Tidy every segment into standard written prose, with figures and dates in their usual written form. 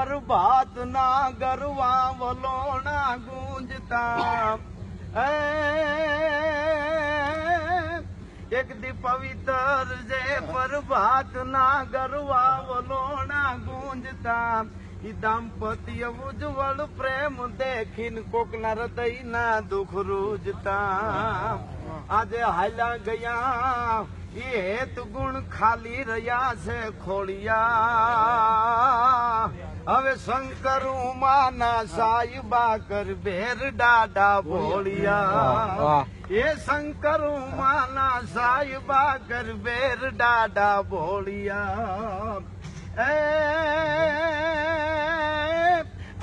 પ્રભાત ના ગરવા વલોણા ગુંજતા એક દી પવિત્ર જે પ્રભાત ના ગરવા વલોણા ગુંજતા દાંપત્ય ઉજ્જવળ પ્રેમ દેખીને કોકના હૃદય ના દુઃખ રૂજતા આજે હાલ્યા ગયા એ હેત ગુણ ખાલી રહ્યા છે ખોળિયા હવે શંકર ઉમાના સાહેબા કર બેર ડાડા ભોળિયા એ શંકર ઉમાના સાહેબા કર બેર ડાડા ભોળિયા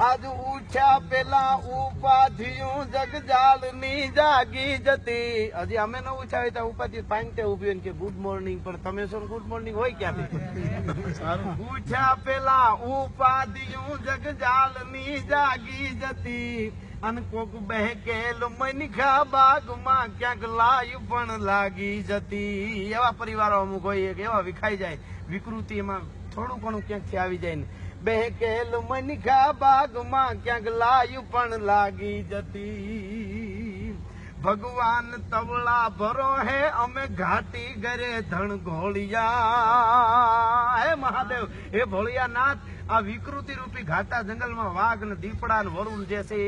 આજ ઉઠ્યા પેલા ઉપાધિયું જગજાલ ની જાગી જતી હજી અમે ન ઉઠાવી તો ઉપાધિ પાંચે ઉભી હોય કે ગુડ મોર્નિંગ પણ તમે શું ગુડ મોર્નિંગ હોય ક્યાંથી ઉઠ્યા પેલા ઉપાધિયું જગજાલ ની જાગી જતી અને કોક બહેકેલ મનખા બાગમાં ક્યાંક લાય પણ લાગી જતી એવા પરિવારો અમુક હોય કે એવા વિખાઈ જાય વિકૃતિ એમાં થોડું ઘણું ક્યાંકથી આવી જાય ને બહેકેલ મનખા બાગમાં ક્યાંક લાય પણ લાગી જતી ભગવાન તવળા ભરો હે અમે ઘાટી ગરે ધણ ઘોળિયા હે મહાદેવ હે ભોળિયાનાથ આ વિકૃતિ રૂપી ઘાટા જંગલમાં વાઘ ને દીપડા ને વરુણ જે છે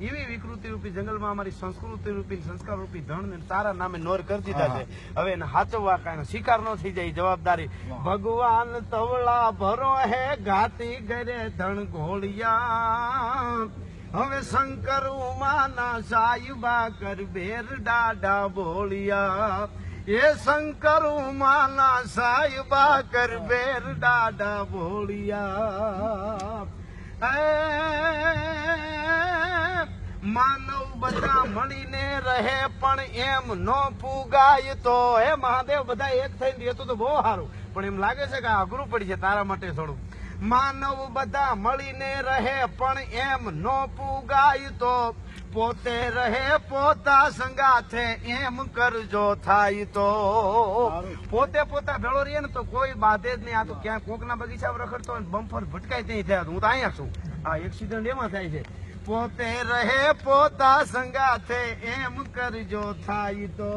એવી વિકૃતિ રૂપી જંગલમાં અમારી સંસ્કૃતિ રૂપી સંસ્કાર રૂપી ધણ ને તારા નામે નોર કરી દીધા છે હવે એને હાચવવા કાંઈ શિકાર ન થઈ જાય જવાબદારી ભગવાન તવળા ભરો હે ઘાટી ગરે ધણ ઘોળિયા હવે શંકર ઉમાના સાહેબા કર બેર ડાડા ભોળિયા એ શંકર ઉમાના સાહેબા કર બેર ડાડા ભોળિયા માનવ બધા મળીને રહે પણ એમ નો પુગાય તો હે મહાદેવ બધા એક થઈને રહેતું તો બહુ સારું પણ એમ લાગે છે કે અઘરું પડી છે તારા માટે થોડું માનવ બધા મળીને રહે પણ એમ નો પુગાય તો પોતે રહે પોતા સંગાથે એમ કરજો થાય તો પોતે પોતા ભેળો રહીએ ને તો કોઈ બાધે જ નહીં આ તો ક્યાં કોકના બગીચા રખડતો હોય બમ્ફર ભટકાય ત્યાં થયા હું તો અહીંયા છું આ એક્સિડન્ટ એમાં થાય છે પોતે રહે પોતા સંગાથે એમ કરજો થાય તો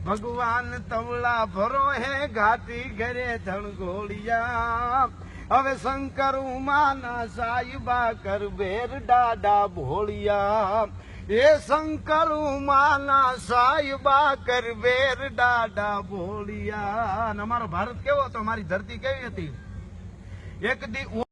ભગવાન તવળા ભરો હે ઘાટી ઘરે ધણ ઘોળિયા હવે શંકર ઉમાના સાહેબા કર બેર ડાડા ભોળિયા એ શંકર ઉમાના સાહેબા કર બેર ડાડા ભોળિયા અમારો ભારત કેવો હતો અમારી ધરતી કેવી હતી એક દી